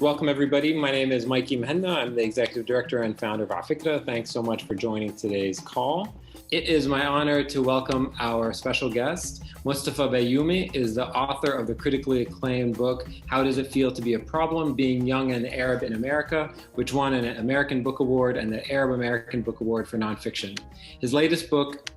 Welcome, everybody. My name is Mikey Mehenna. I'm the executive director and founder of Afikra. Thanks so much for joining today's call. It is my honor to welcome our special guest. Moustafa Bayoumi is the author of the critically acclaimed book, How Does It Feel to Be a Problem? Being Young and Arab in America, which won an American Book Award and the Arab American Book Award for nonfiction. His latest book,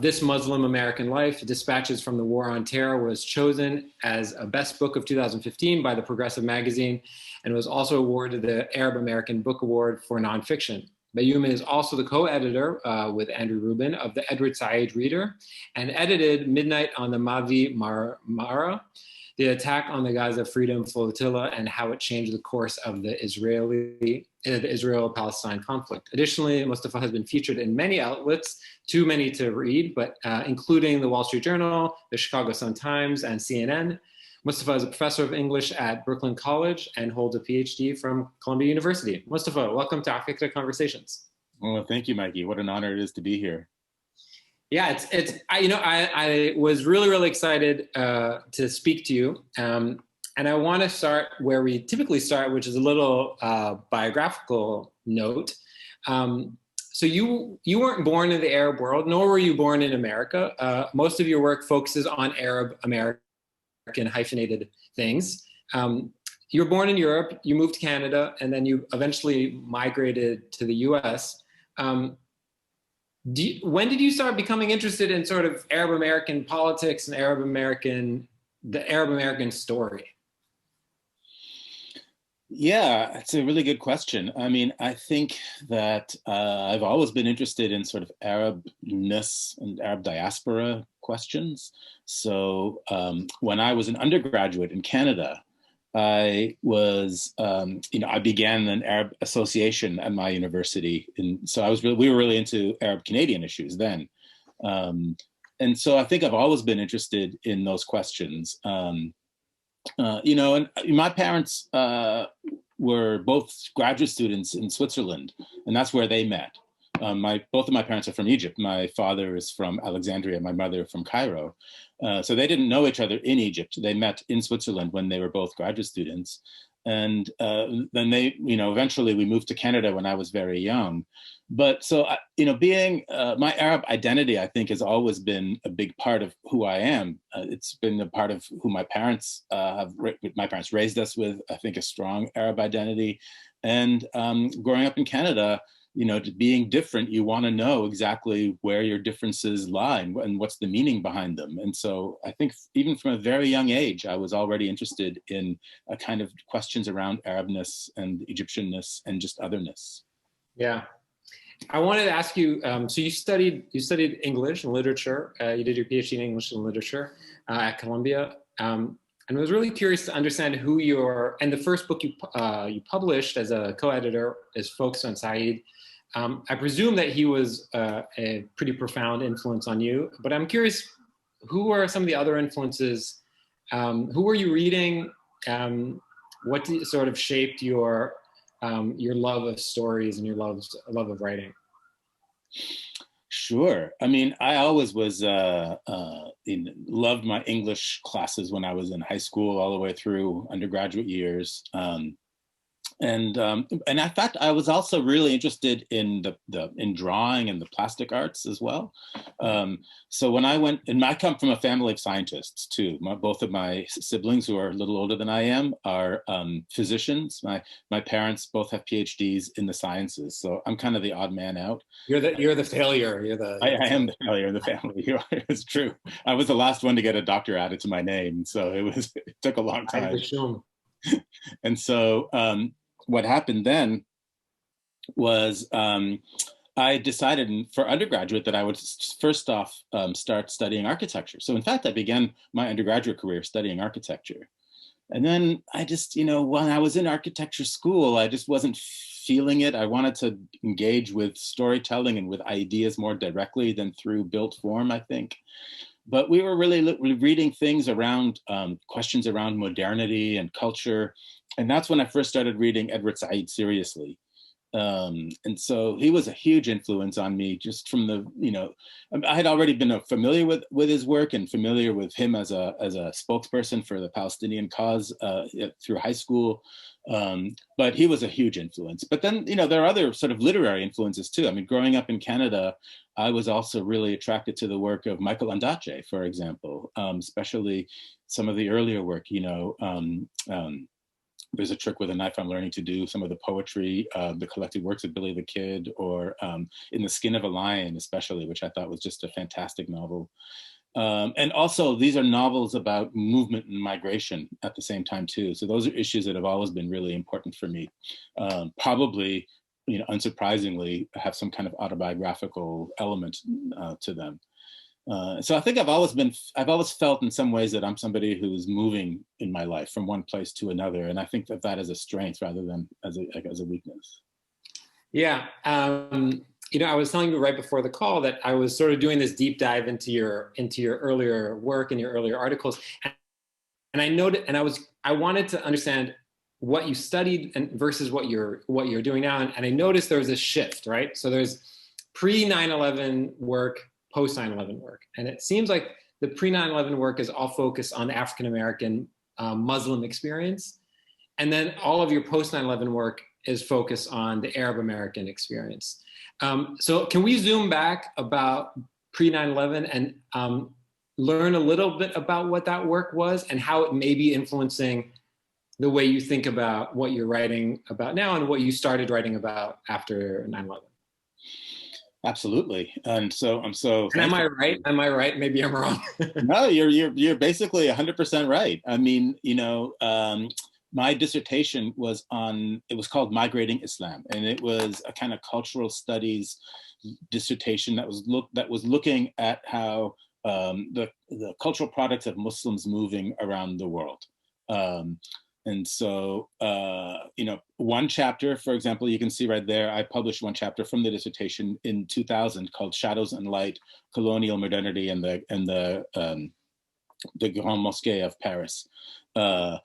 This Muslim American Life, Dispatches from the War on Terror, was chosen as a best book of 2015 by the Progressive magazine and was also awarded the Arab American Book Award for nonfiction. Bayoumi is also the co-editor with Andrew Rubin of the Edward Said Reader and edited Midnight on the Mavi Marmara, the attack on the Gaza Freedom Flotilla and how it changed the course of the Israel-Palestine conflict. Additionally, Moustafa has been featured in many outlets, too many to read, but including the Wall Street Journal, the Chicago Sun-Times, and CNN. Moustafa is a professor of English at Brooklyn College and holds a PhD from Columbia University. Moustafa, welcome to Afikra Conversations. Well, thank you, Mikey. What an honor it is to be here. Yeah, I was really excited to speak to you, and I want to start where we typically start, which is a little biographical note. So you weren't born in the Arab world, nor were you born in America. Most of your work focuses on Arab American hyphenated things. You were born in Europe, you moved to Canada, and then you eventually migrated to the US. When did you start becoming interested in sort of Arab American politics and the Arab American story? Yeah, it's a really good question. I mean, I think that I've always been interested in sort of Arabness and Arab diaspora questions. So when I was an undergraduate in Canada, I was, I began an Arab association at my university. And so we were really into Arab Canadian issues then. And so I think I've always been interested in those questions. And my parents were both graduate students in Switzerland, and that's where they met. Both of my parents are from Egypt. My father is from Alexandria, my mother from Cairo. So they didn't know each other in Egypt. They met in Switzerland when they were both graduate students. And then eventually we moved to Canada when I was very young. But so, being my Arab identity, I think, has always been a big part of who I am. It's been a part of who my parents raised us with, I think, a strong Arab identity. And growing up in Canada, being different, you want to know exactly where your differences lie and what's the meaning behind them. And so I think even from a very young age, I was already interested in a kind of questions around Arabness and Egyptianness and just otherness. Yeah. I wanted to ask you, so you studied English and literature. You did your PhD in English and literature at Columbia. And I was really curious to understand and the first book you published as a co-editor is focused on Said. I presume that he was a pretty profound influence on you, but I'm curious, who are some of the other influences? Who were you reading? What sort of shaped your love of stories and your love of writing? Sure. I mean, I always was loved my English classes when I was in high school, all the way through undergraduate years. And in fact, I was also really interested in in drawing and the plastic arts as well. So when I come from a family of scientists too. Both of my siblings, who are a little older than I am, are physicians. My parents both have PhDs in the sciences, so I'm kind of the odd man out. You're the failure. I am the failure in the family. It's true. I was the last one to get a doctor added to my name, so it took a long time. I assume. And so what happened then was I decided for undergraduate that I would first off start studying architecture. So in fact, I began my undergraduate career studying architecture. And then I just, when I was in architecture school, I just wasn't feeling it. I wanted to engage with storytelling and with ideas more directly than through built form, I think. But we were really reading things around questions around modernity and culture. And that's when I first started reading Edward Said seriously. And so he was a huge influence on me just from the, I had already been familiar with his work and familiar with him as a spokesperson for the Palestinian cause through high school. But he was a huge influence. But then, there are other sort of literary influences too. I mean, growing up in Canada, I was also really attracted to the work of Michael Ondaatje, for example, especially some of the earlier work, There's a Trick with a Knife I'm learning to do, some of the poetry, the collected works of Billy the Kid, or In the Skin of a Lion, especially, which I thought was just a fantastic novel. And also, these are novels about movement and migration at the same time, too. So those are issues that have always been really important for me. Probably, unsurprisingly, have some kind of autobiographical element to them. So I think I've always felt in some ways that I'm somebody who's moving in my life from one place to another, and I think that is a strength rather than as a weakness. Yeah, I was telling you right before the call that I was sort of doing this deep dive into your earlier work and your earlier articles, and I noted, and I wanted to understand what you studied and versus what you're doing now, and I noticed there was a shift, right? So there's pre 9/11 work, post 9/11 work. And it seems like the pre 9/11 work is all focused on the African American Muslim experience. And then all of your post 9/11 work is focused on the Arab American experience. So can we zoom back about pre 9/11 and learn a little bit about what that work was and how it may be influencing the way you think about what you're writing about now and what you started writing about after 9/11? Absolutely. And so I'm so. And am I right? Am I right? Maybe I'm wrong. No, you're basically 100% right. I mean, my dissertation was called Migrating Islam, and it was a kind of cultural studies dissertation that was looking at how the cultural products of Muslims moving around the world. And so, one chapter, for example, you can see right there, I published one chapter from the dissertation in 2000 called Shadows and Light, Colonial Modernity and the Grand Mosquée of Paris. So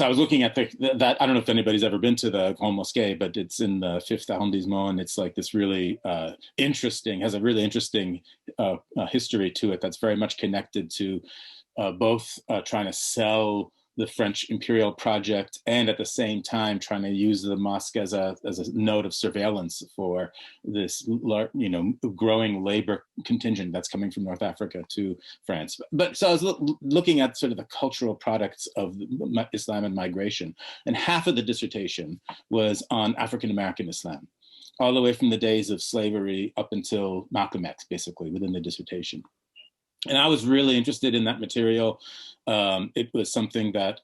I was looking at that. I don't know if anybody's ever been to the Grand Mosquée, but it's in the 5th arrondissement, and it's like this really has a really interesting history to it that's very much connected to both trying to sell the French imperial project and at the same time trying to use the mosque as a node of surveillance for this growing labor contingent that's coming from North Africa to France. But so I was looking at sort of the cultural products of Islam and migration, and half of the dissertation was on African American Islam, all the way from the days of slavery up until Malcolm X, basically within the dissertation. And I was really interested in that material. It was something that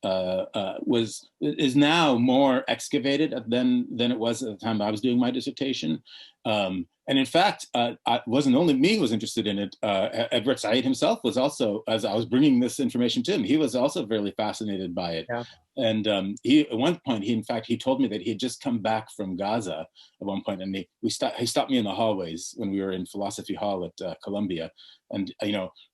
is now more excavated than it was at the time I was doing my dissertation. And in fact, it wasn't only me who was interested in it. Edward Said himself was also, as I was bringing this information to him, he was also really fascinated by it. Yeah. And at one point, he told me that he had just come back from Gaza at one point, and he stopped me in the hallways when we were in Philosophy Hall at Columbia, and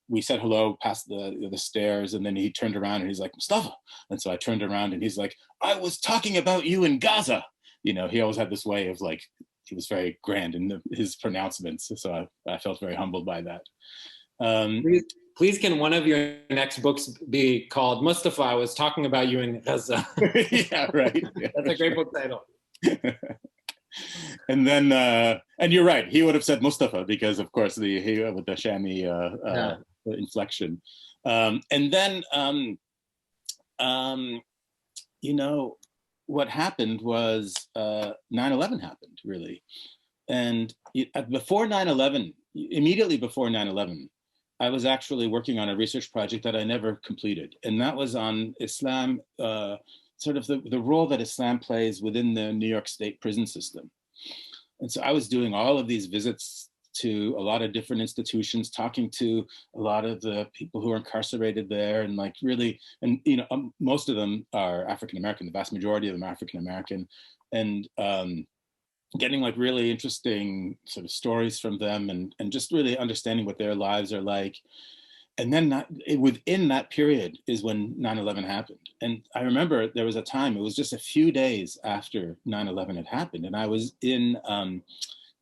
we said hello past the stairs, and then he turned around and he's like, Moustafa. And so I turned around and he's like, I was talking about you in Gaza. He always had this way of like, he was very grand in his pronouncements. So I felt very humbled by that. Please, can one of your next books be called Moustafa, I was talking about you in Gaza? Yeah, right. Yeah, that's a great book title. And then, and you're right, he would have said Moustafa because, of course, with the Shami inflection. And then, what happened was 9/11 happened, really. And before 9/11, immediately before 9/11, I was actually working on a research project that I never completed. And that was on Islam, sort of the role that Islam plays within the New York State prison system. And so I was doing all of these visits to a lot of different institutions, talking to a lot of the people who are incarcerated there, and like really, and most of them are African American. The vast majority of them are African American, and getting like really interesting sort of stories from them, and just really understanding what their lives are like. and then within that period is when 9/11 happened. And I remember there was a time, it was just a few days after 9/11 had happened, and I was in,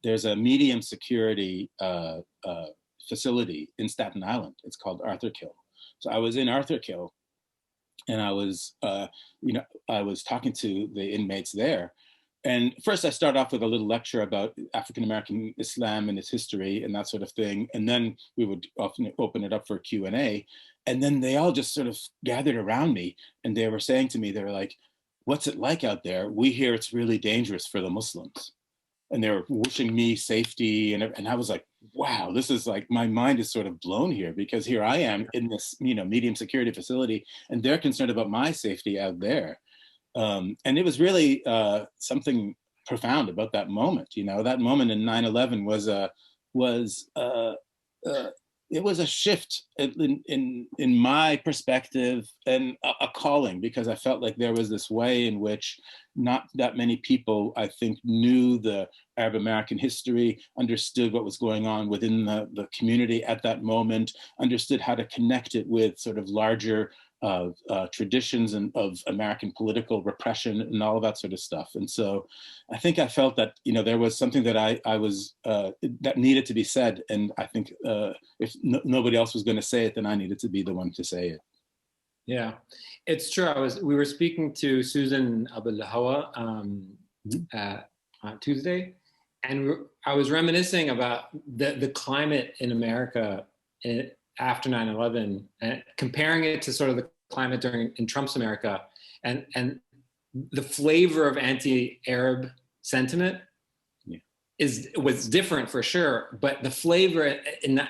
there's a medium security facility in Staten Island. It's called Arthur Kill. So I was in Arthur Kill, and I was, I was talking to the inmates there. And first I start off with a little lecture about African-American Islam and its history and that sort of thing. And then we would often open it up for Q&A. And then they all just sort of gathered around me, and they were saying to me, they were like, "What's it like out there? We hear it's really dangerous for the Muslims." And they were wishing me safety. And I was like, wow, this is like, my mind is sort of blown here, because here I am in this, medium security facility, and they're concerned about my safety out there. And it was really something profound about that moment. That moment in 9/11 it was a shift in my perspective, and a calling, because I felt like there was this way in which not that many people, I think, knew the Arab American history, understood what was going on within the community at that moment, understood how to connect it with sort of larger traditions and of American political repression and all of that sort of stuff. And so I think I felt that, there was something that I was, that needed to be said. And I think if nobody else was going to say it, then I needed to be the one to say it. Yeah, it's true. We were speaking to Susan Abul Hawa on Tuesday, and I was reminiscing about the climate in America after 9/11, and comparing it to sort of the climate in Trump's America, and the flavor of anti-Arab sentiment was different for sure, but the flavor in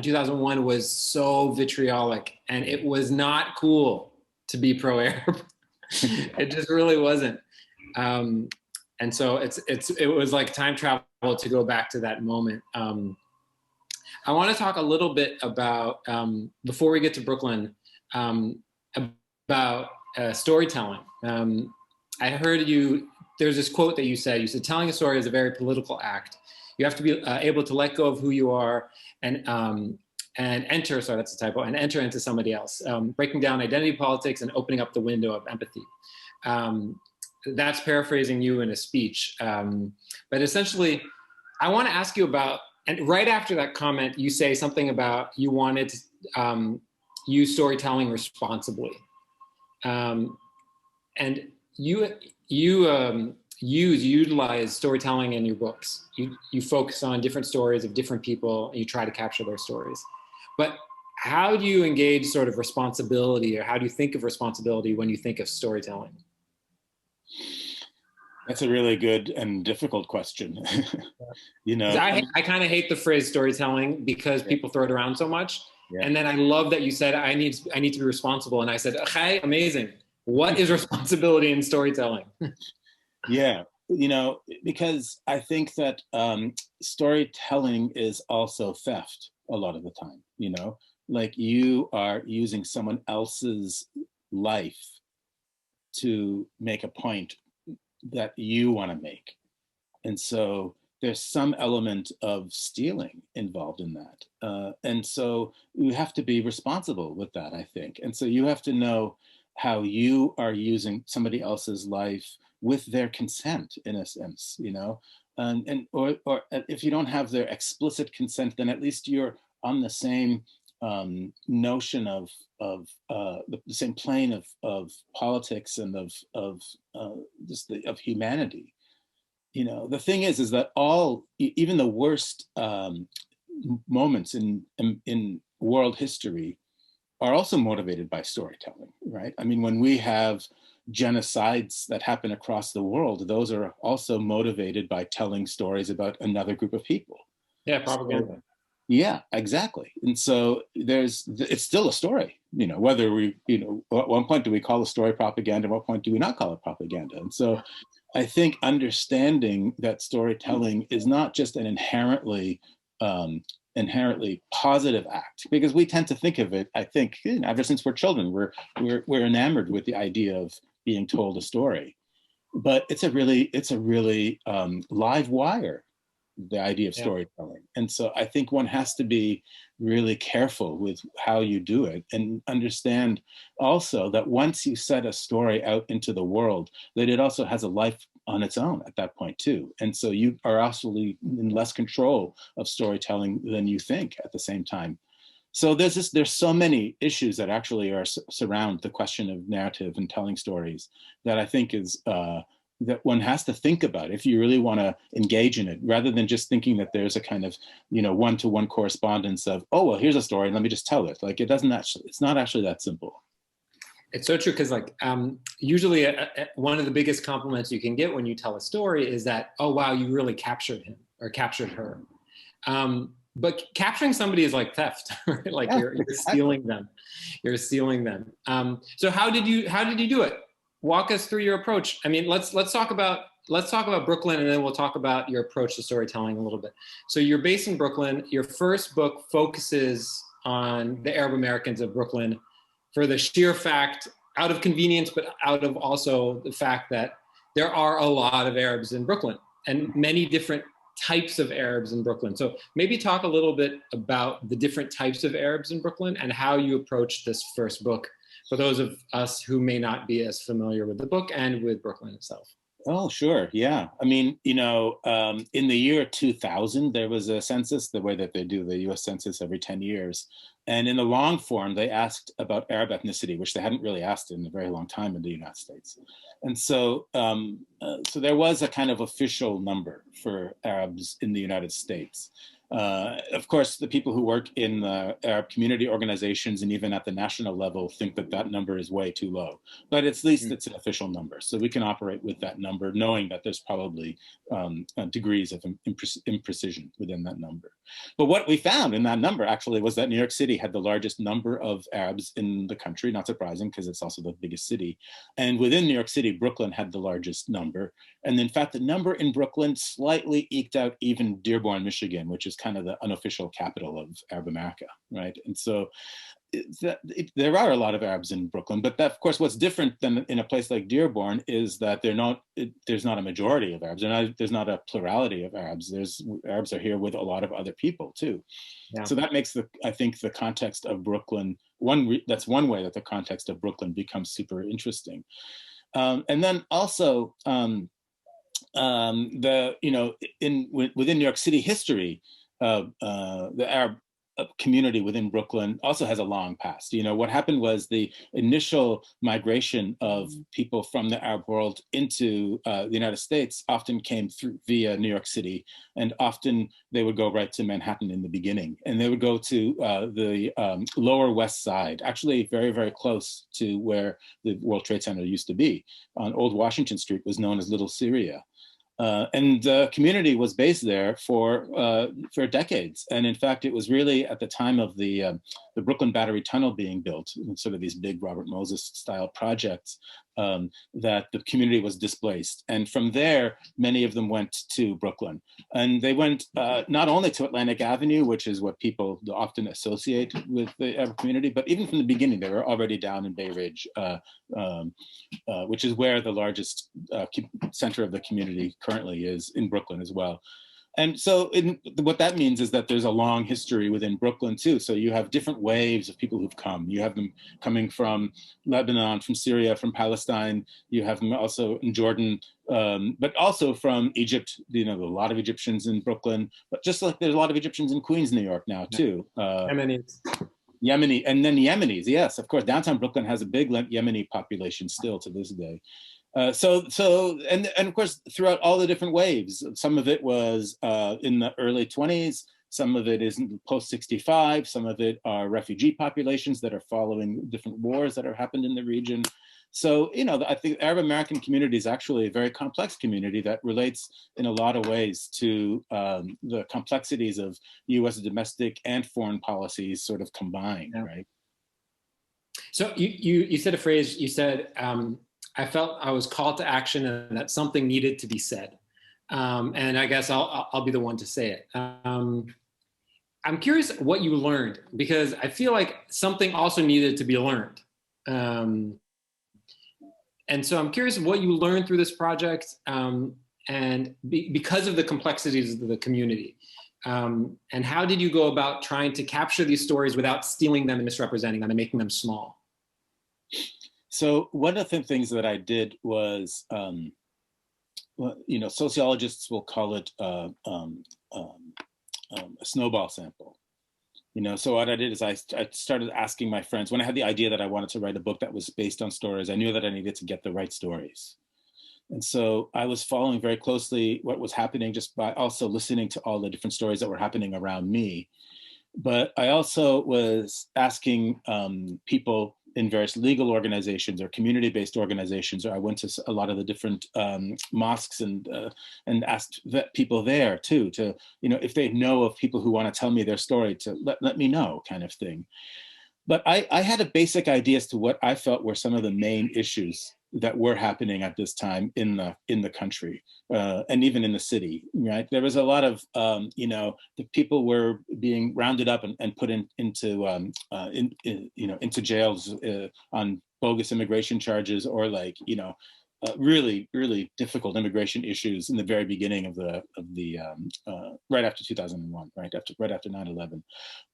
2001 was so vitriolic, and it was not cool to be pro-Arab. It just really wasn't. And so it was like time travel to go back to that moment. I want to talk a little bit about, before we get to Brooklyn, about storytelling. I heard there's this quote that you said, telling a story is a very political act. You have to be able to let go of who you are and enter, sorry, that's a typo, and enter into somebody else, breaking down identity politics and opening up the window of empathy. That's paraphrasing you in a speech. But essentially, I want to ask you about, and right after that comment, you say something about you wanted to use storytelling responsibly. And you utilize storytelling in your books. You focus on different stories of different people, and you try to capture their stories. But how do you engage sort of responsibility, or how do you think of responsibility when you think of storytelling? That's a really good and difficult question. I kind of hate the phrase storytelling, because people throw it around so much. Yeah. And then I love that you said, I need to be responsible. And I said, okay, amazing. What is responsibility in storytelling? Yeah, because I think that storytelling is also theft a lot of the time, like you are using someone else's life to make a point that you want to make. And so there's some element of stealing involved in that. And so you have to be responsible with that, I think. And so you have to know how you are using somebody else's life with their consent, in a sense, or if you don't have their explicit consent, then at least you're on the same notion of the same plane of politics and of humanity. The thing is that even the worst moments in world history are also motivated by storytelling, right? I mean, when we have genocides that happen across the world, those are also motivated by telling stories about another group of people. Yeah, propaganda. So, yeah, exactly. And so it's still a story, whether we, at one point do we call a story propaganda, at what point do we not call it propaganda? And so I think understanding that storytelling is not just an inherently positive act, because we tend to think of it, I think, ever since we're children, we're enamored with the idea of being told a story, but it's a really live wire the idea of storytelling. And so I think one has to be really careful with how you do it and understand also that once you set a story out into the world, that it also has a life on its own at that point too. And so you are actually in less control of storytelling than you think at the same time. So there's so many issues that actually surround the question of narrative and telling stories that I think is that one has to think about if you really want to engage in it, rather than just thinking that there's a kind of, one-to-one correspondence of, oh, well, here's a story, let me just tell it. Like it's not actually that simple. It's so true, because usually one of the biggest compliments you can get when you tell a story is that, oh, wow, you really captured him or captured her. But capturing somebody is like theft, right? Like you're stealing them. You're stealing them. So how did you do it? Walk us through your approach. I mean, let's talk about Brooklyn, and then we'll talk about your approach to storytelling a little bit. So you're based in Brooklyn. Your first book focuses on the Arab Americans of Brooklyn for the sheer fact, out of convenience, but out of also the fact that there are a lot of Arabs in Brooklyn and many different types of Arabs in Brooklyn. So maybe talk a little bit about the different types of Arabs in Brooklyn and how you approach this first book for those of us who may not be as familiar with the book and with Brooklyn itself. Oh, sure. Yeah. I mean, in the year 2000, there was a census, the way that they do the US Census every 10 years. And in the long form, they asked about Arab ethnicity, which they hadn't really asked in a very long time in the United States. And so, so there was a kind of official number for Arabs in the United States. Of course, the people who work in the Arab community organizations and even at the national level think that that number is way too low. But at least it's an official number. So we can operate with that number, knowing that there's probably degrees of imprecision within that number. But what we found in that number actually was that New York City had the largest number of Arabs in the country, not surprising because it's also the biggest city. And within New York City, Brooklyn had the largest number. And in fact, the number in Brooklyn slightly eked out even Dearborn, Michigan, which is kind of the unofficial capital of Arab America, right? And so there are a lot of Arabs in Brooklyn, but that, of course, what's different than in a place like Dearborn is that there's not a majority of Arabs. There's not a plurality of Arabs. Arabs are here with a lot of other people too. Yeah. So that makes I think the context of Brooklyn, that's one way that the context of Brooklyn becomes super interesting. And then also, within New York City history, the Arab community within Brooklyn also has a long past. What happened was the initial migration of people from the Arab world into the United States often came through via New York City, and often they would go right to Manhattan in the beginning, and they would go to the Lower West Side, actually very, very close to where the World Trade Center used to be. On Old Washington Street was known as Little Syria. And the community was based there for decades. And in fact, it was really at the time of the Brooklyn Battery Tunnel being built, sort of these big Robert Moses style projects, that the community was displaced. And from there, many of them went to Brooklyn. And they went not only to Atlantic Avenue, which is what people often associate with the Arab community, but even from the beginning, they were already down in Bay Ridge, which is where the largest center of the community currently is, in Brooklyn as well. And so what that means is that there's a long history within Brooklyn too. So you have different waves of people who've come. You have them coming from Lebanon, from Syria, from Palestine. You have them also in Jordan, but also from Egypt. A lot of Egyptians in Brooklyn, but just like there's a lot of Egyptians in Queens, New York now too. Yemeni, and then Yemenis, yes, of course. Downtown Brooklyn has a big Yemeni population still to this day. And of course, throughout all the different waves, some of it was in the early 20s, some of it is post-65, some of it are refugee populations that are following different wars that have happened in the region. So, I think the Arab American community is actually a very complex community that relates in a lot of ways to the complexities of US domestic and foreign policies sort of combined, right? So you said a phrase, you said, I felt I was called to action and that something needed to be said. And I guess I'll be the one to say it. I'm curious what you learned, because I feel like something also needed to be learned. And so I'm curious what you learned through this project, and because of the complexities of the community. And how did you go about trying to capture these stories without stealing them and misrepresenting them and making them small? So one of the things that I did was, sociologists will call it a snowball sample. So what I did is I started asking my friends, when I had the idea that I wanted to write a book that was based on stories, I knew that I needed to get the right stories. And so I was following very closely what was happening just by also listening to all the different stories that were happening around me. But I also was asking people in various legal organizations or community-based organizations, or I went to a lot of the different mosques and asked people there too, to, if they know of people who want to tell me their story, to let me know, kind of thing. But I had a basic idea as to what I felt were some of the main issues that were happening at this time in the country and even in the city. Right, there was a lot of the people were being rounded up and put into into jails on bogus immigration charges, or really, really difficult immigration issues in the very beginning of the right after 2001, right after 9/11.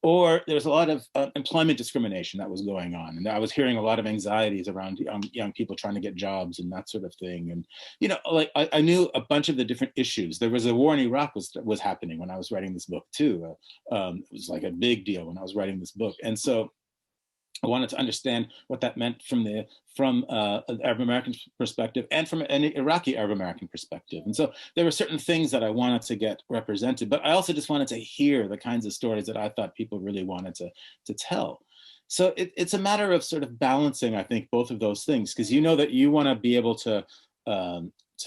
Or there was a lot of employment discrimination that was going on, and I was hearing a lot of anxieties around young people trying to get jobs and that sort of thing. And I knew a bunch of the different issues. There was a war in Iraq was happening when I was writing this book too. It was like a big deal when I was writing this book, and so I wanted to understand what that meant from an Arab American perspective and from an Iraqi Arab American perspective. And so there were certain things that I wanted to get represented, but I also just wanted to hear the kinds of stories that I thought people really wanted to tell. So it's a matter of sort of balancing, I think, both of those things, because that you want to be able to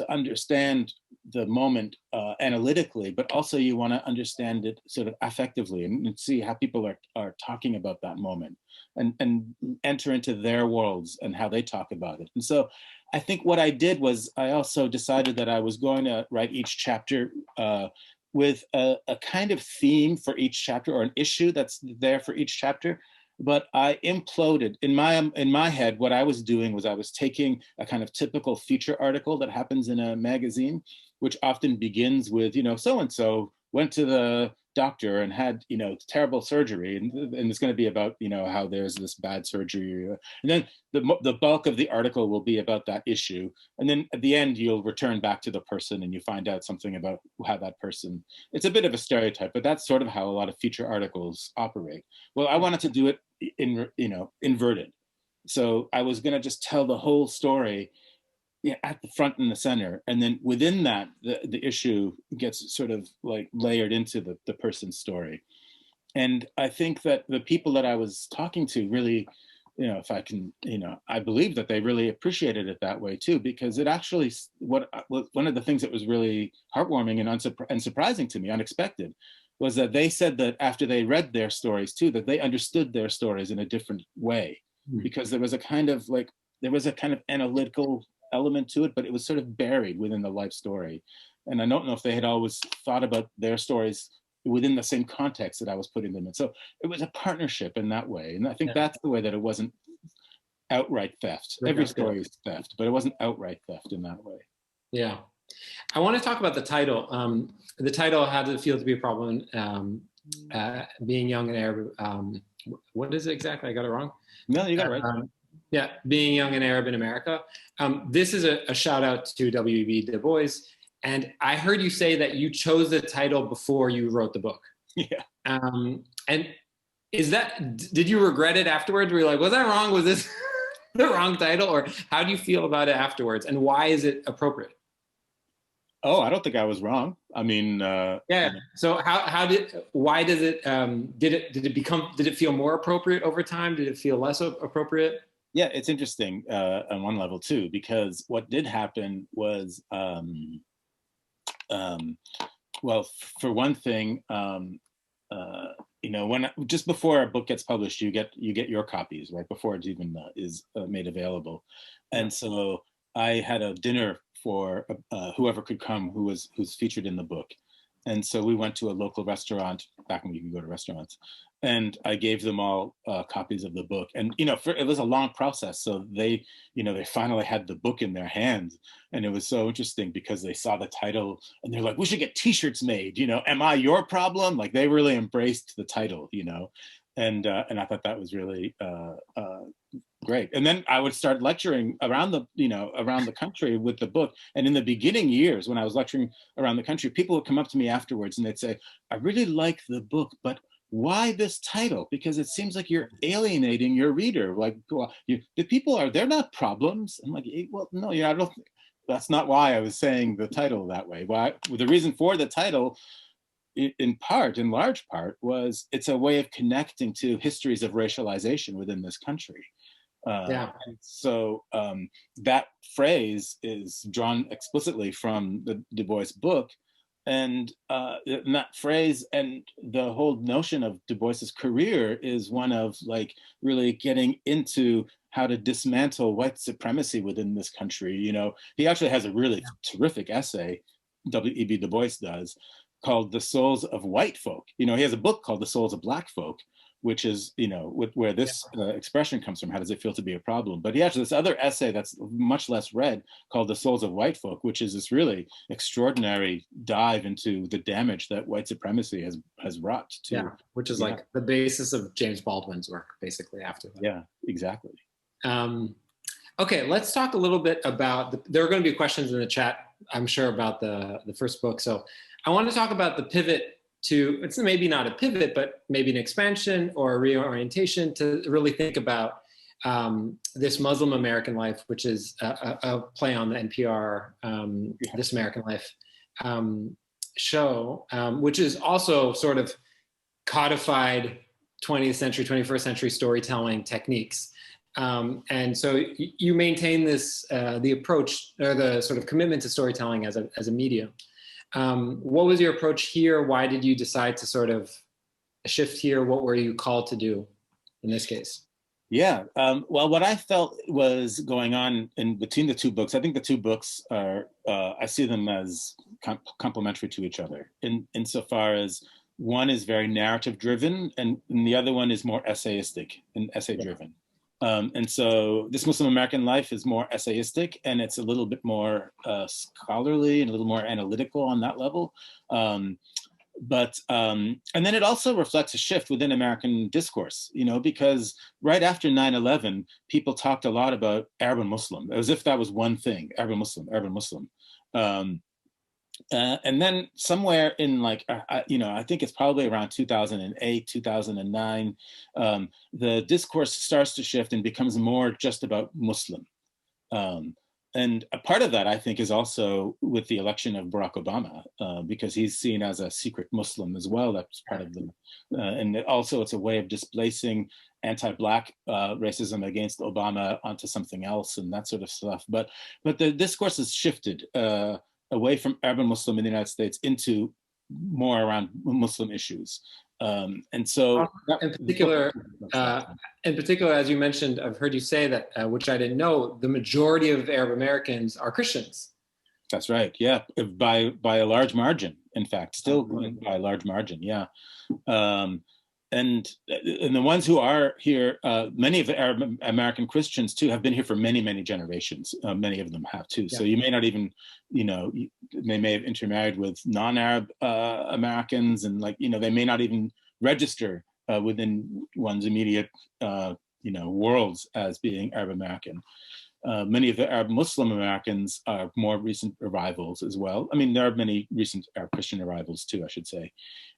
understand the moment analytically, but also you want to understand it sort of affectively and see how people are talking about that moment and enter into their worlds and how they talk about it. And so I think what I did was I also decided that I was going to write each chapter with a kind of theme for each chapter, or an issue that's there for each chapter. But I imploded in my head. What I was doing was I was taking a kind of typical feature article that happens in a magazine, which often begins with, so-and-so went to the doctor and had, terrible surgery. And it's going to be about, how there's this bad surgery. And then the bulk of the article will be about that issue. And then at the end, you'll return back to the person and you find out something about how that person, it's a bit of a stereotype, but that's sort of how a lot of feature articles operate. Well, I wanted to do it inverted. So I was going to just tell the whole story at the front and the center, and then within that the issue gets sort of like layered into the person's story. And I think that the people that I was talking to really, if I can, I believe that they really appreciated it that way too, because it actually, one of the things that was really heartwarming and surprising to me, unexpected, was that they said that after they read their stories too, that they understood their stories in a different way, because there was a kind of analytical element to it, but it was sort of buried within the life story. And I don't know if they had always thought about their stories within the same context that I was putting them in. So it was a partnership in that way. And I think that's the way that it wasn't outright theft. Every story is theft, but it wasn't outright theft in that way. Yeah. I want to talk about the title. The title, How Does It Feel to Be a Problem? Being Young and Arab. What is it exactly? I got it wrong? No, you got it right. Yeah, Being Young and Arab in America. This is a shout out to W.E.B. Du Bois. And I heard you say that you chose the title before you wrote the book. Yeah. And did you regret it afterwards? Were you like, was that wrong? Was this the wrong title? Or how do you feel about it afterwards? And why is it appropriate? Oh, I don't think I was wrong. I mean, yeah. So why does it, did it feel more appropriate over time? Did it feel less appropriate? Yeah, it's interesting on one level too, because what did happen was, well, for one thing, when just before a book gets published, you get your copies right before it even is made available, and so I had a dinner for whoever could come who's featured in the book, And so we went to a local restaurant back when you could go to restaurants, and I gave them all copies of the book. And it was a long process. So they finally had the book in their hands, and it was so interesting because they saw the title and they're like, "We should get T-shirts made." Am I your problem? Like they really embraced the title. And I thought that was really great. And then I would start lecturing around the country with the book. And in the beginning years, when I was lecturing around the country, people would come up to me afterwards and they'd say, "I really like the book, but why this title? Because it seems like you're alienating your reader. Like, well, the people they're not problems." I'm like, "Well, no, I don't. That's not why I was saying the title that way. Why? The reason for the title, in large part, was it's a way of connecting to histories of racialization within this country." And so that phrase is drawn explicitly from the Du Bois book. And that phrase and the whole notion of Du Bois's career is one of like really getting into how to dismantle white supremacy within this country. He actually has a really terrific essay, W.E.B. Du Bois does, called The Souls of White Folk. He has a book called The Souls of Black Folk, which is, where this expression comes from. How does it feel to be a problem? But he has this other essay that's much less read called The Souls of White Folk, which is this really extraordinary dive into the damage that white supremacy has wrought to. Yeah, which is like the basis of James Baldwin's work, basically, after that. Yeah, exactly. Okay, let's talk a little bit about, there are going to be questions in the chat, I'm sure, about the first book. So I want to talk about the pivot to, it's maybe not a pivot, but maybe an expansion or a reorientation to really think about This Muslim American Life, which is a play on the NPR This American Life show, which is also sort of codified 20th century, 21st century storytelling techniques. And so you maintain this, the approach or the sort of commitment to storytelling as a medium. What was your approach here? Why did you decide to sort of shift here? What were you called to do in this case? Yeah, well, what I felt was going on in between the two books, I think the two books are, I see them as complementary to each other insofar as one is very narrative driven and the other one is more essayistic and essay driven. And so This Muslim American Life is more essayistic and it's a little bit more scholarly and a little more analytical on that level. And then it also reflects a shift within American discourse, because right after 9/11, people talked a lot about Arab and Muslim, as if that was one thing, Arab and Muslim, Arab and Muslim. And then somewhere in I think it's probably around 2008, 2009, the discourse starts to shift and becomes more just about Muslim. And a part of that, I think, is also with the election of Barack Obama, because he's seen as a secret Muslim as well. That's part of the, and also it's a way of displacing anti-Black racism against Obama onto something else and that sort of stuff. But the discourse has shifted away from urban Muslim in the United States into more around Muslim issues. And so in particular, as you mentioned, I've heard you say that, which I didn't know, the majority of Arab Americans are Christians. That's right. Yeah. By a large margin, in fact, still by a large margin. Yeah. And the ones who are here, many of the Arab American Christians too have been here for many, many generations. Many of them have too. Yeah. So you may not even, they may have intermarried with non-Arab Americans, and they may not even register within one's immediate, worlds as being Arab American. Many of the Arab Muslim Americans are more recent arrivals as well. I mean, there are many recent Arab Christian arrivals too, I should say.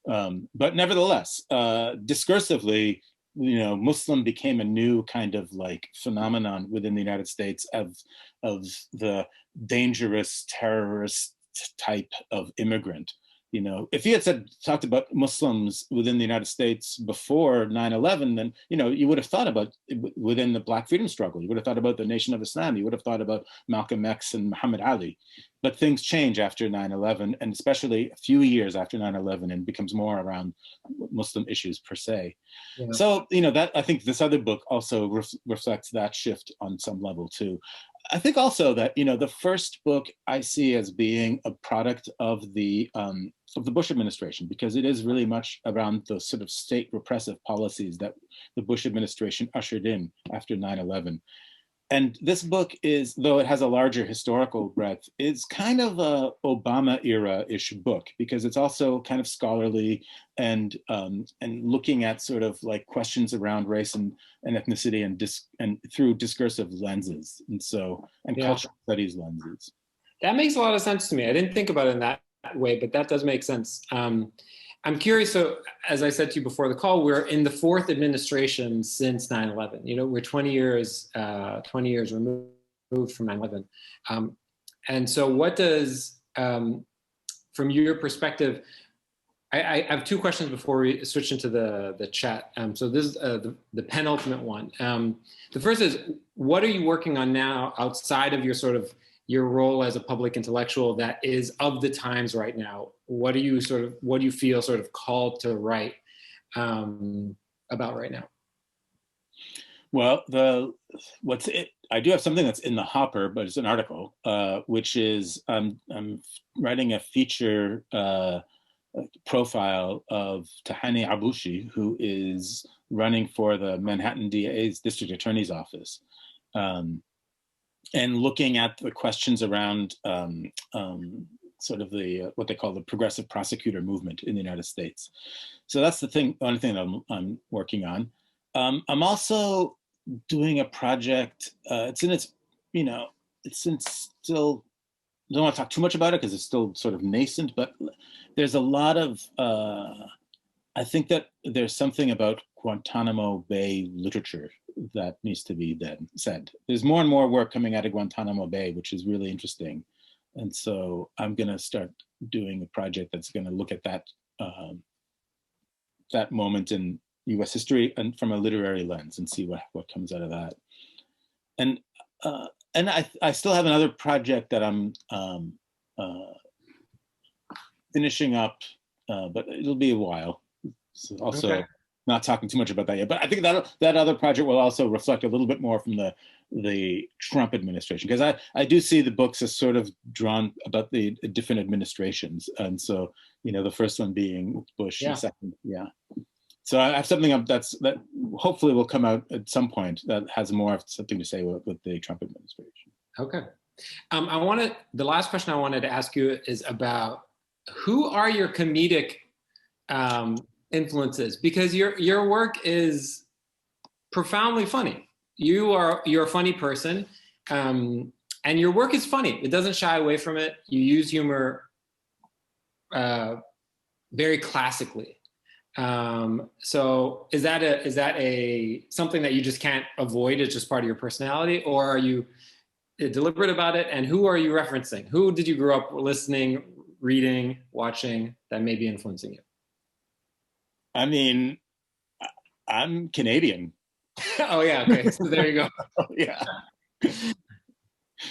But nevertheless, discursively, Muslim became a new kind of phenomenon within the United States of the dangerous terrorist type of immigrant. If you had talked about Muslims within the United States before 9/11, then, you would have thought about within the Black freedom struggle. You would have thought about the Nation of Islam. You would have thought about Malcolm X and Muhammad Ali. But things change after 9/11, and especially a few years after 9/11, and becomes more around Muslim issues per se. Yeah. So, that I think this other book also reflects that shift on some level too. I think also that, the first book I see as being a product of the Bush administration, because it is really much around those sort of state repressive policies that the Bush administration ushered in after 9/11. And this book is, though it has a larger historical breadth, is kind of a Obama era-ish book, because it's also kind of scholarly and looking at sort of like questions around race and ethnicity and through discursive lenses, and Yeah. cultural studies lenses. That makes a lot of sense to me. I didn't think about it in that way, but that does make sense. I'm curious. So, as I said to you before the call, we're in the fourth administration since 9/11. We're 20 years removed from 9/11. And so, what does, from your perspective, I have two questions before we switch into the chat. So this is the penultimate one. The first is, what are you working on now outside of your role as a public intellectual that is of the times right now? What do you feel sort of called to write about right now? Well, I do have something that's in the hopper, but it's an article, which is I'm writing a feature profile of Tahani Abushi, who is running for the Manhattan DA's District Attorney's Office. And looking at the questions around sort of what they call the progressive prosecutor movement in the United States. So that's one thing that I'm working on. I'm also doing a project. It's still, I don't want to talk too much about it because it's still sort of nascent, but there's a lot of, I think that there's something about Guantanamo Bay literature that needs to be said. There's more and more work coming out of Guantanamo Bay, which is really interesting. And so I'm going to start doing a project that's going to look at that moment in US history and from a literary lens and see what comes out of that. And I still have another project that I'm finishing up, but it'll be a while. So also, okay. Not talking too much about that yet, but I think that other project will also reflect a little bit more from the Trump administration, because I do see the books as sort of drawn about the different administrations, and so the first one being Bush, the second, So I have something that hopefully will come out at some point that has something to say with the Trump administration. Okay, the last question I wanted to ask you is about who are your comedic influences, because your work is profoundly funny. You're a funny person, and your work is funny. It doesn't shy away from it. You use humor very classically. So is that something that you just can't avoid? It's just part of your personality, or are you deliberate about it? And who are you referencing? Who did you grow up listening, reading, watching that may be influencing you? I mean, I'm Canadian. Oh yeah, okay. So there you go. Yeah.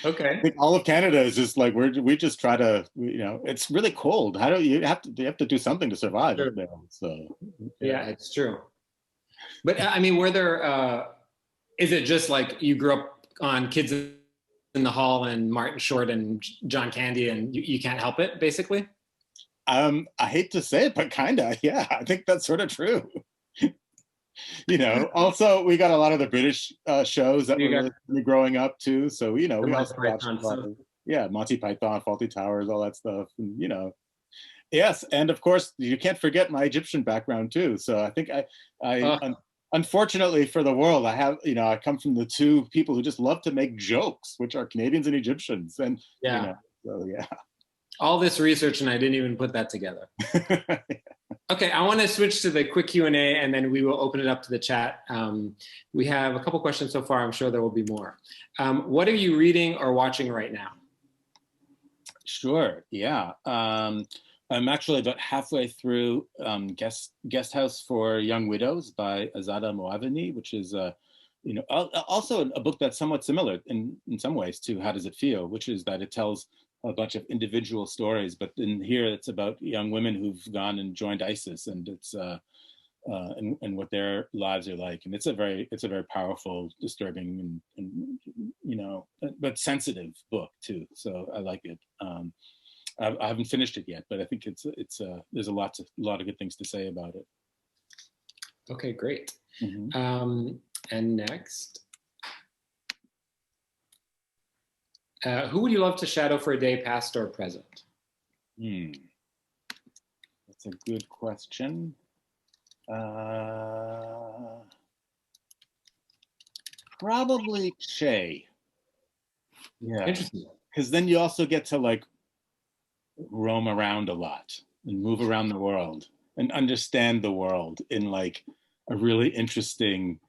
Okay. I think all of Canada is just like we just try to, it's really cold. How do you have to do something to survive up there? So yeah, it's true. But I mean, were there? Is it just like you grew up on Kids in the Hall and Martin Short and John Candy, and you can't help it, basically? I hate to say it, but kinda, yeah. I think that's sort of true. Also we got a lot of the British shows that were really growing up too. So we also watched a lot of, Monty Python, Fawlty Towers, all that stuff, and yes, and of course you can't forget my Egyptian background too. So I think unfortunately for the world, I have I come from the two people who just love to make jokes, which are Canadians and Egyptians, and so yeah. All this research and I didn't even put that together. Okay, I want to switch to the quick Q&A and then we will open it up to the chat. We have a couple questions so far. I'm sure there will be more. What are you reading or watching right now? Sure, yeah. I'm actually about halfway through Guest House for Young Widows by Azada Moaveni, which is also a book that's somewhat similar in some ways to How Does It Feel, which is that it tells a bunch of individual stories, but in here it's about young women who've gone and joined ISIS, and it's and what their lives are like. And it's a very powerful, disturbing, and but sensitive book too. So I like it. I haven't finished it yet, but I think there's a lot of good things to say about it. Okay, great. Mm-hmm. And next, who would you love to shadow for a day, past or present? That's a good question. Probably Che. Yeah. Interesting. Because then you also get to like roam around a lot and move around the world and understand the world in like a really interesting,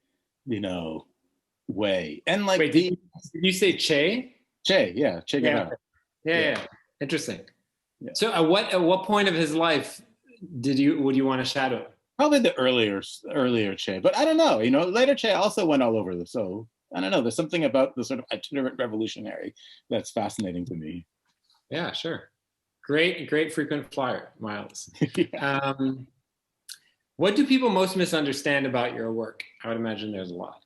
way. And like Wait, did you say Che? Che, yeah, Che Yeah. Guevara. Yeah. Interesting. Yeah. So at what point of his life would you want to shadow? Probably the earlier Che, but I don't know. Later Che also went all over. So I don't know. There's something about the sort of itinerant revolutionary that's fascinating to me. Yeah, sure. Great frequent flyer, Miles. Yeah. What do people most misunderstand about your work? I would imagine there's a lot.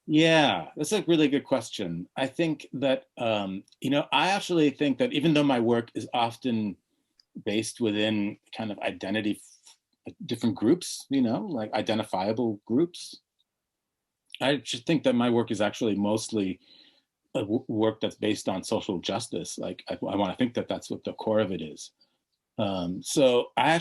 Yeah, that's a really good question. I think that, I actually think that even though my work is often based within kind of identity, different groups, like identifiable groups, I just think that my work is actually mostly work that's based on social justice. Like I want to think that that's what the core of it is. So I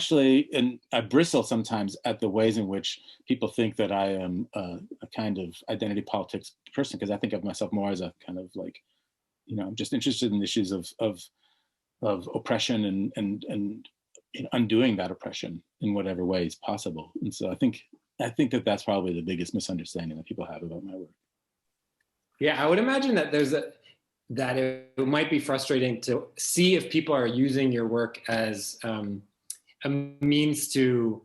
bristle sometimes at the ways in which people think that I am a kind of identity politics person, because I think of myself more as a kind of like, I'm just interested in issues of oppression and undoing that oppression in whatever way is possible. And so I think that that's probably the biggest misunderstanding that people have about my work. Yeah, I would imagine that that it might be frustrating to see if people are using your work as a means to,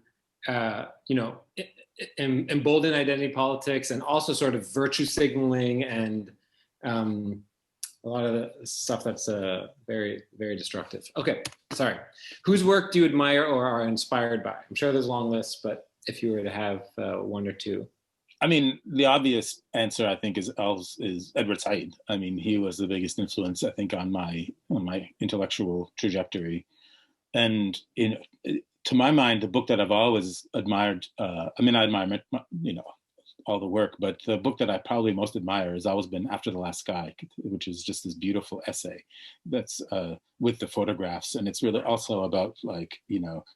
embolden identity politics, and also sort of virtue signaling, and a lot of the stuff that's very, very destructive. Okay, sorry. Whose work do you admire or are inspired by? I'm sure there's a long list, but if you were to have one or two. I mean, the obvious answer I think is Edward Said. I mean, he was the biggest influence I think on my intellectual trajectory, and to my mind, the book that I've always admired. I admire all the work, but the book that I probably most admire has always been After the Last Sky, which is just this beautiful essay that's with the photographs, and it's really also about like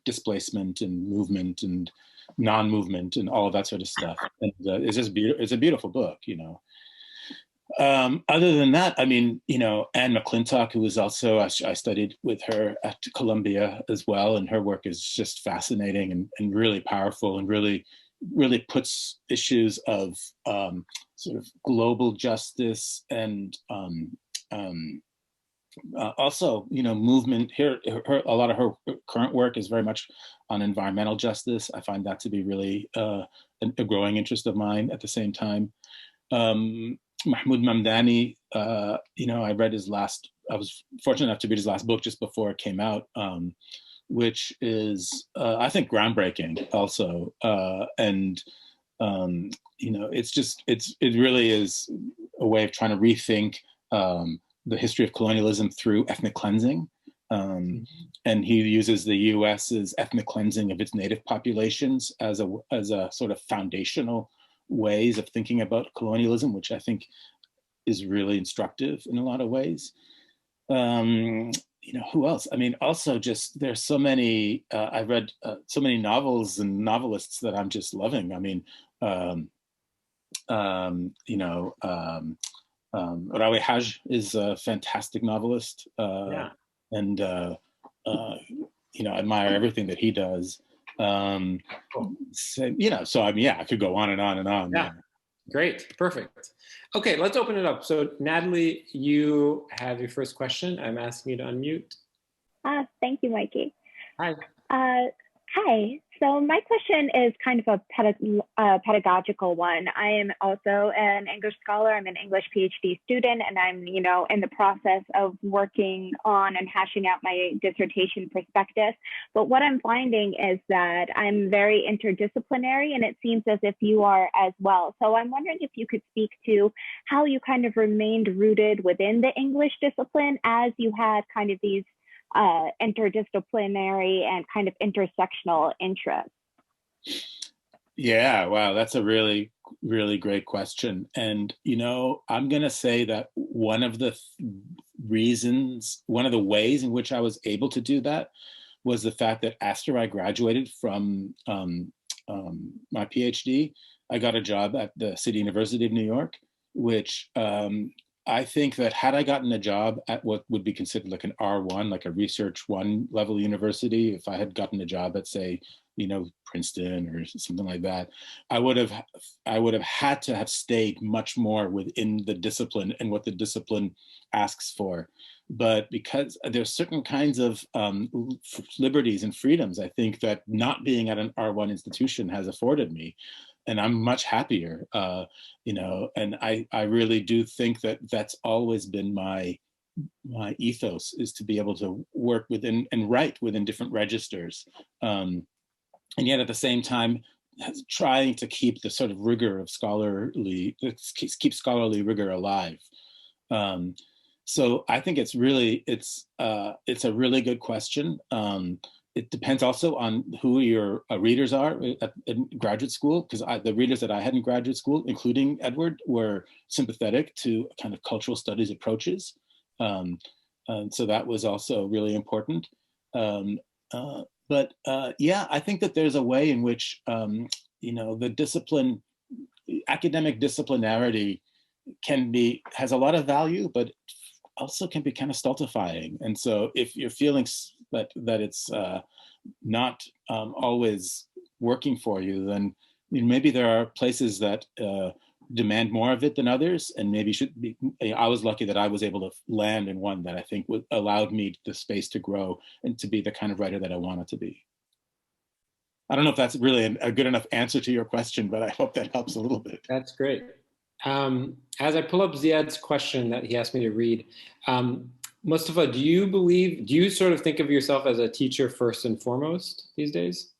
displacement and movement and non-movement and all of that sort of stuff. And it's a beautiful book. Other than that, I mean, Anne McClintock, who was also, I studied with her at Columbia as well, and her work is just fascinating and really powerful, and really puts issues of sort of global justice and also, movement. A lot of her current work is very much on environmental justice. I find that to be really a growing interest of mine. At the same time, Mahmoud Mamdani, I read his last. I was fortunate enough to read his last book just before it came out, which is, I think, groundbreaking. Also, and it really is a way of trying to rethink the history of colonialism through ethnic cleansing. And he uses the U.S.'s ethnic cleansing of its native populations as a sort of foundational ways of thinking about colonialism, which I think is really instructive in a lot of ways. Who else? I mean, also just there's so many. I've read so many novels and novelists that I'm just loving. I mean, Rawi Haj is a fantastic novelist, and I admire everything that he does. So I mean, I could go on and on and on. Yeah. Great. Perfect. Okay, let's open it up. So Natalie, you have your first question. I'm asking you to unmute. Thank you, Mikey. Hi. Hi. So my question is kind of a pedagogical one. I am also an English scholar. I'm an English PhD student, and I'm, in the process of working on and hashing out my dissertation perspective. But what I'm finding is that I'm very interdisciplinary, and it seems as if you are as well. So I'm wondering if you could speak to how you kind of remained rooted within the English discipline as you had kind of these interdisciplinary and kind of intersectional interests? Yeah, wow, that's a really, really great question. And, I'm going to say that one of the ways in which I was able to do that was the fact that after I graduated from my PhD, I got a job at the City University of New York, which I think that had I gotten a job at what would be considered like an R1, like a research one level university, if I had gotten a job at, say, Princeton or something like that, I would have had to have stayed much more within the discipline and what the discipline asks for. But because there's certain kinds of liberties and freedoms, I think that not being at an R1 institution has afforded me, and I'm much happier, and I really do think that that's always been my ethos, is to be able to work within and write within different registers. And yet at the same time, trying to keep the sort of rigor of keep scholarly rigor alive. So I think it's a really good question. It depends also on who your readers are in graduate school, because the readers that I had in graduate school, including Edward, were sympathetic to kind of cultural studies approaches. And so that was also really important. But I think that there's a way in which, the discipline, academic disciplinarity has a lot of value, but also can be kind of stultifying. And so if you're feeling that it's not always working for you, then maybe there are places that demand more of it than others, and maybe should be. I was lucky that I was able to land in one that I think allowed me the space to grow and to be the kind of writer that I wanted to be. I don't know if that's really a good enough answer to your question, but I hope that helps a little bit. That's great. As I pull up Ziad's question that he asked me to read, Moustafa, do you sort of think of yourself as a teacher first and foremost these days?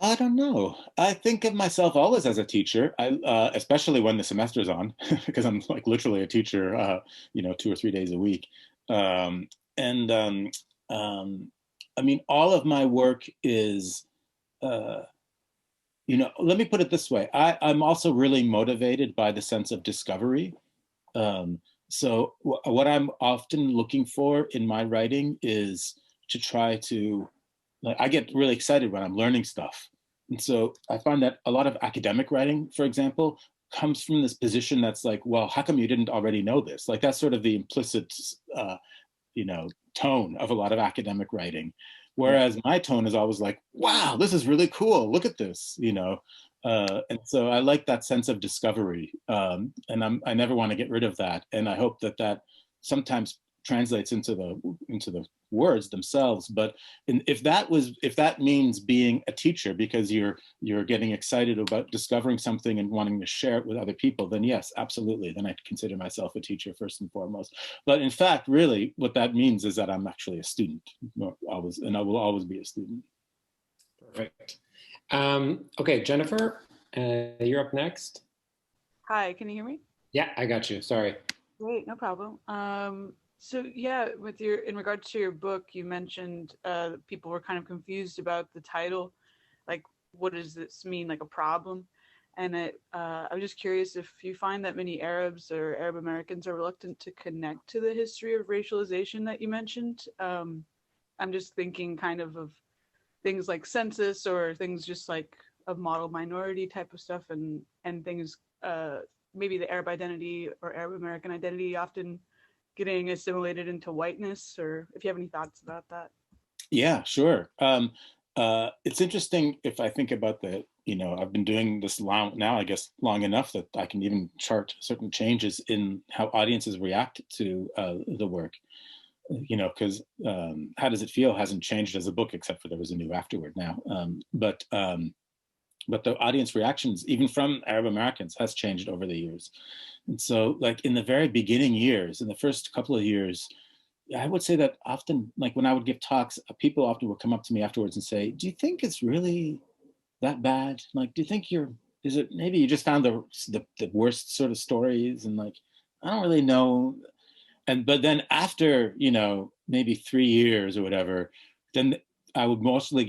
I don't know. I think of myself always as a teacher, especially when the semester's on, because I'm like literally a teacher, 2 or 3 days a week. I mean, all of my work is, let me put it this way. I'm also really motivated by the sense of discovery. So what I'm often looking for in my writing is to try to, I get really excited when I'm learning stuff. And so I find that a lot of academic writing, for example, comes from this position that's like, well, how come you didn't already know this? Like that's sort of the implicit, tone of a lot of academic writing. Whereas my tone is always like, wow, this is really cool. Look at this, and so I like that sense of discovery. And I never want to get rid of that. And I hope that sometimes translates into the words themselves. But if that means being a teacher because you're getting excited about discovering something and wanting to share it with other people, then yes, absolutely. Then I consider myself a teacher first and foremost. But in fact, really, what that means is that I'm actually a student, always, and I will always be a student. Perfect. Okay, Jennifer, you're up next. Hi, can you hear me? Yeah, I got you. Sorry. Great, no problem. So yeah, in regards to your book, you mentioned people were kind of confused about the title, like what does this mean, like a problem? And I was just curious if you find that many Arabs or Arab Americans are reluctant to connect to the history of racialization that you mentioned. I'm just thinking kind of things like census or things just like of model minority type of stuff, and things maybe the Arab identity or Arab American identity often getting assimilated into whiteness, or if you have any thoughts about that. Yeah, sure. It's interesting if I think about I've been doing this long enough that I can even chart certain changes in how audiences react to the work. because How Does It Feel hasn't changed as a book, except for there was a new afterword now. But the audience reactions, even from Arab Americans, has changed over the years. And so, like in the very beginning years, in the first couple of years, I would say that often, like when I would give talks, people often would come up to me afterwards and say, "Do you think it's really that bad? Like, do you think is it maybe you just found the worst sort of stories?" And like, I don't really know. But then after, maybe 3 years or whatever, then I would mostly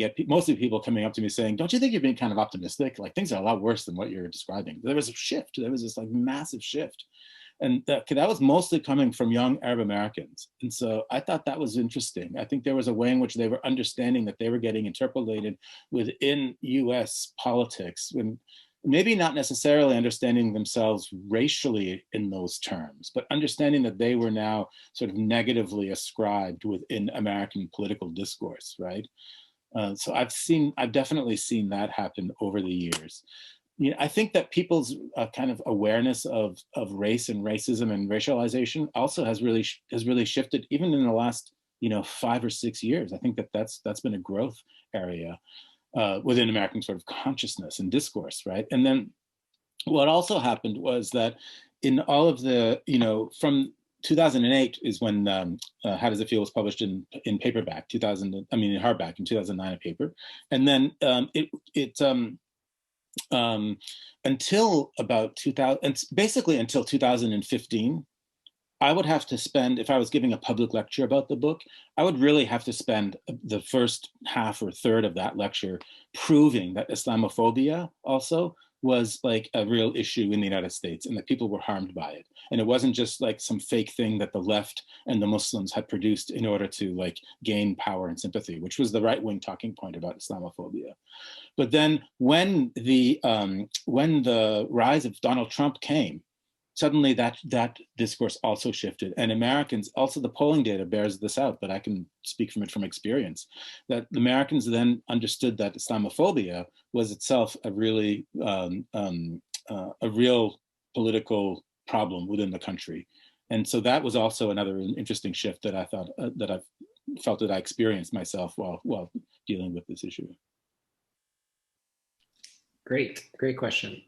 people coming up to me saying, "Don't you think you're being kind of optimistic? Like things are a lot worse than what you're describing." There was a shift. There was this like massive shift. And that was mostly coming from young Arab Americans. And so I thought that was interesting. I think there was a way in which they were understanding that they were getting interpolated within US politics, and maybe not necessarily understanding themselves racially in those terms, but understanding that they were now sort of negatively ascribed within American political discourse, right? So I've definitely seen that happen over the years. I think that people's kind of awareness of race and racism and racialization also has really shifted, even in the last 5 or 6 years. I think that's been a growth area within American sort of consciousness and discourse, right? And then what also happened was that in all of the from 2008 is when How Does It Feel was published in paperback. In hardback in 2009, a paper, and then until about 2000, basically until 2015, I would have to spend, if I was giving a public lecture about the book, I would really have to spend the first half or third of that lecture proving that Islamophobia also was like a real issue in the United States and that people were harmed by it. And it wasn't just like some fake thing that the left and the Muslims had produced in order to like gain power and sympathy, which was the right-wing talking point about Islamophobia. But then when the rise of Donald Trump came, suddenly that discourse also shifted. And Americans, also the polling data bears this out, but I can speak from it from experience, that the Americans then understood that Islamophobia was itself a really a real political problem within the country. And so that was also another interesting shift that I thought that I felt that I experienced myself while dealing with this issue. Great question.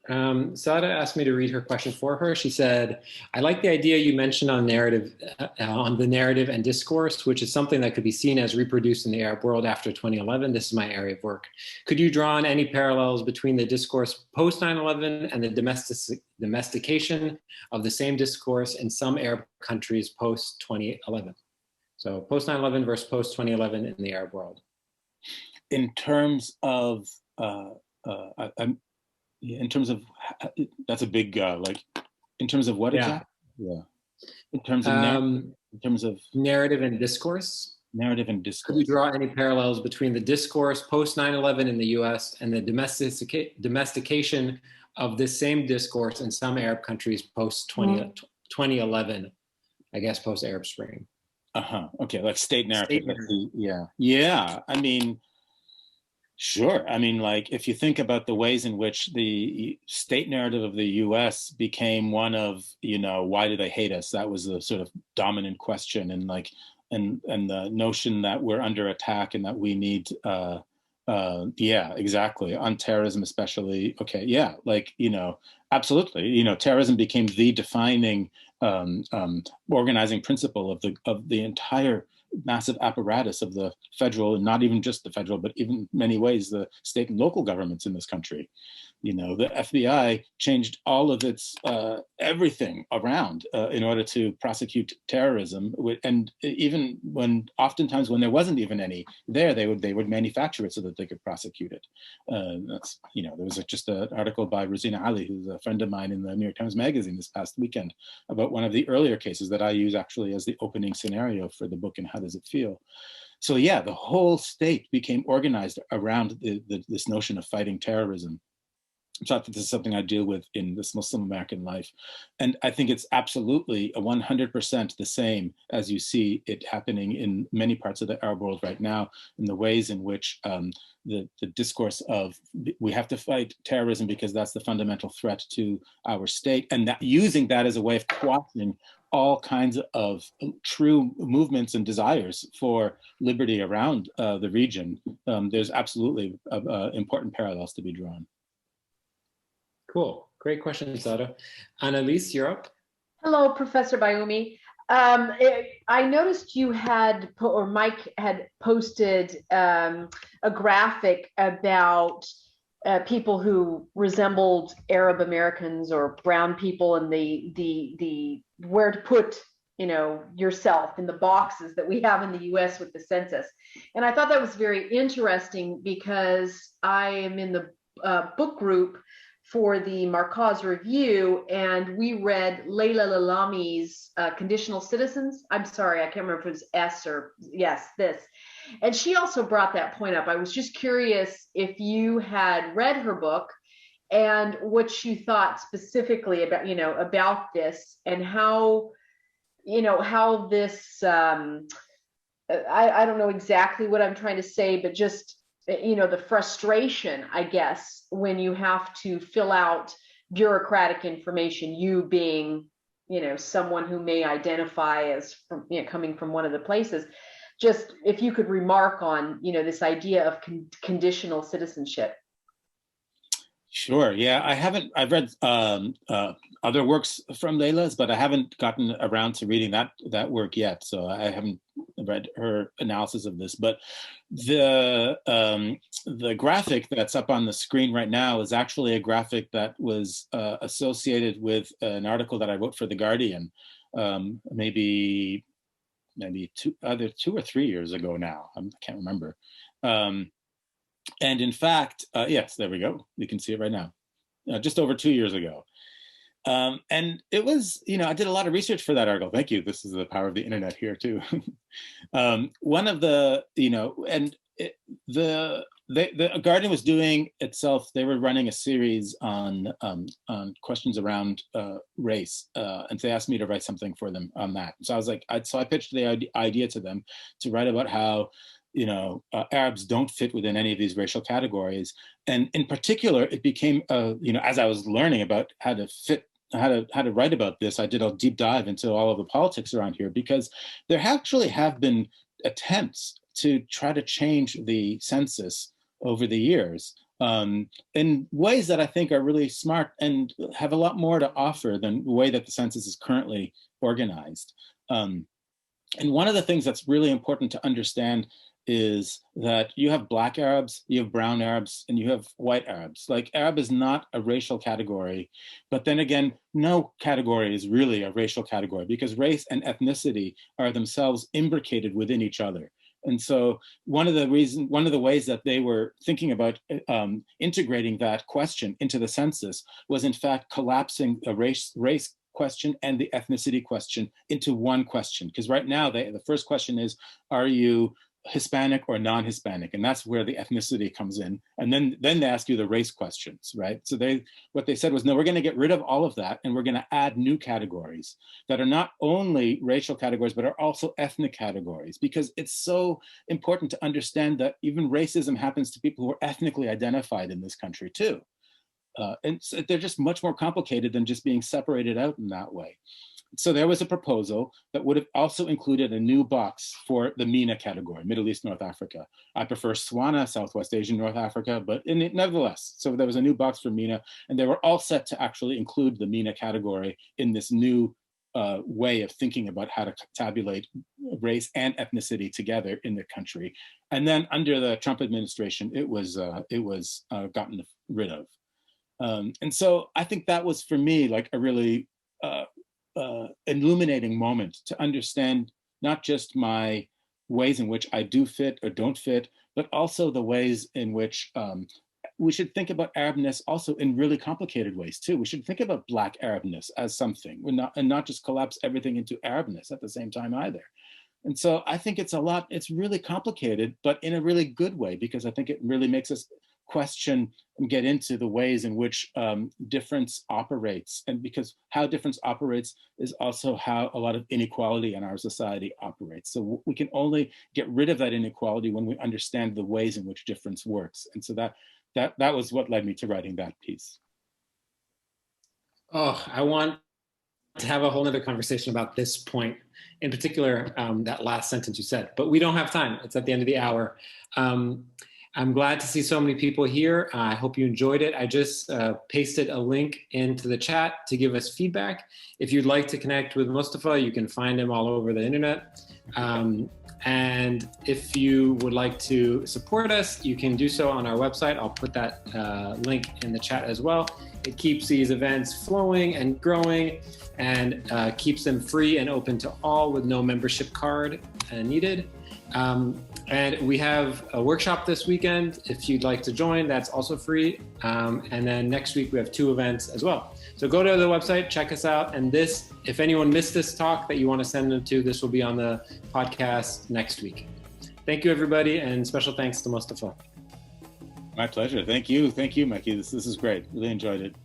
Sada asked me to read her question for her. She said, "I like the idea you mentioned on the narrative and discourse, which is something that could be seen as reproduced in the Arab world after 2011. This is my area of work. Could you draw on any parallels between the discourse post 9/11 and the domestication of the same discourse in some Arab countries post 2011? So post 9/11 versus post 2011 in the Arab world." In terms of in terms of, that's a big in terms of what exactly? Yeah. In terms of narrative and discourse. Narrative and discourse. Could we draw any parallels between the discourse post 9/11 in the U.S. and the domestication of this same discourse in some Arab countries post 2011? I guess post Arab Spring. Okay, like state narrative. Yeah. I mean. Sure. I mean, like, if you think about the ways in which the state narrative of the US became one of, why do they hate us? That was the sort of dominant question. And like, and the notion that we're under attack and that we need, yeah, exactly. On terrorism, especially. Okay. Yeah. Like, absolutely. Terrorism became the defining organizing principle of the entire massive apparatus of the federal, and not even just the federal, but even many ways the state and local governments in this country. The FBI changed all of its everything around in order to prosecute terrorism, and even oftentimes when there wasn't even any there, they would manufacture it so that they could prosecute it. There was just an article by Rosina Ali, who's a friend of mine, in the New York Times Magazine this past weekend about one of the earlier cases that I use actually as the opening scenario for the book, And How Does It Feel? So yeah, the whole state became organized around this notion of fighting terrorism. So I think this is something I deal with in this Muslim American life. And I think it's absolutely 100% the same as you see it happening in many parts of the Arab world right now, in the ways in which the discourse of we have to fight terrorism because that's the fundamental threat to our state, and that using that as a way of quashing all kinds of true movements and desires for liberty around the region, there's absolutely important parallels to be drawn. Cool. Great question, Sada. Annalise, you're up. Hello, Professor Bayoumi. I noticed you had, or Mike had posted a graphic about people who resembled Arab Americans or brown people, and the where to put, you know, yourself in the boxes that we have in the U.S. with the census. And I thought that was very interesting because I am in the book group for the Marcos Review, and we read Leila Lalami's Conditional Citizens. I'm sorry, I can't remember if it was S or yes, this. And she also brought that point up. I was just curious if you had read her book and what you thought specifically about, you know, about this, and how, you know, how this, I don't know exactly what I'm trying to say, but just, you know, the frustration, I guess, when you have to fill out bureaucratic information, you being, you know, someone who may identify as from, you know, coming from one of the places. Just if you could remark on, you know, this idea of conditional citizenship. Sure. Yeah, I've read other works from Leila's, but I haven't gotten around to reading that work yet. So I haven't read her analysis of this. But the graphic that's up on the screen right now is actually a graphic that was associated with an article that I wrote for The Guardian, maybe 2 or 3 years ago now. I can't remember. And in fact, yes, there we go. You can see it right now, just over 2 years ago. And it was, you know, I did a lot of research for that article. Thank you. This is the power of the internet here too. One of the, you know, and the Guardian was doing itself, they were running a series on questions around race. And they asked me to write something for them on that. So I was like, so I pitched the idea to them to write about how, you know, Arabs don't fit within any of these racial categories. And in particular, it became, you know, as I was learning about how to write about this, I did a deep dive into all of the politics around here, because there actually have been attempts to try to change the census over the years in ways that I think are really smart and have a lot more to offer than the way that the census is currently organized. And one of the things that's really important to understand is that you have Black Arabs, you have brown Arabs, and you have white Arabs. Like, Arab is not a racial category, but then again, no category is really a racial category, because race and ethnicity are themselves imbricated within each other. And so one of the ways that they were thinking about integrating that question into the census was in fact collapsing a race question and the ethnicity question into one question. Because right now, the first question is, are you Hispanic or non-Hispanic? And that's where the ethnicity comes in. And then they ask you the race questions, right? So what they said was, no, we're going to get rid of all of that, and we're going to add new categories that are not only racial categories, but are also ethnic categories, because it's so important to understand that even racism happens to people who are ethnically identified in this country too. And so they're just much more complicated than just being separated out in that way. So there was a proposal that would have also included a new box for the MENA category, Middle East, North Africa. I prefer SWANA, Southwest Asian, North Africa, but nevertheless, so there was a new box for MENA, and they were all set to actually include the MENA category in this new way of thinking about how to tabulate race and ethnicity together in the country. And then under the Trump administration, it was gotten rid of. And so I think that was, for me, like a really illuminating moment to understand not just my ways in which I do fit or don't fit, but also the ways in which we should think about Arabness also in really complicated ways too. We should think about Black Arabness as something, and not just collapse everything into Arabness at the same time either. And so I think it's really complicated, but in a really good way, because I think it really makes us question and get into the ways in which difference operates. And because how difference operates is also how a lot of inequality in our society operates. So we can only get rid of that inequality when we understand the ways in which difference works. And so that was what led me to writing that piece. Oh, I want to have a whole other conversation about this point, in particular, that last sentence you said, but we don't have time. It's at the end of the hour. I'm glad to see so many people here. I hope you enjoyed it. I just pasted a link into the chat to give us feedback. If you'd like to connect with Moustafa, you can find him all over the internet. And if you would like to support us, you can do so on our website. I'll put that link in the chat as well. It keeps these events flowing and growing, and keeps them free and open to all with no membership card needed. And we have a workshop this weekend. If you'd like to join, that's also free. And then next week we have 2 events as well. So go to the website, check us out. And this, if anyone missed this talk that you want to send them to, this will be on the podcast next week. Thank you, everybody. And special thanks to Moustafa. My pleasure. Thank you. Thank you, Mikey. This is great. Really enjoyed it.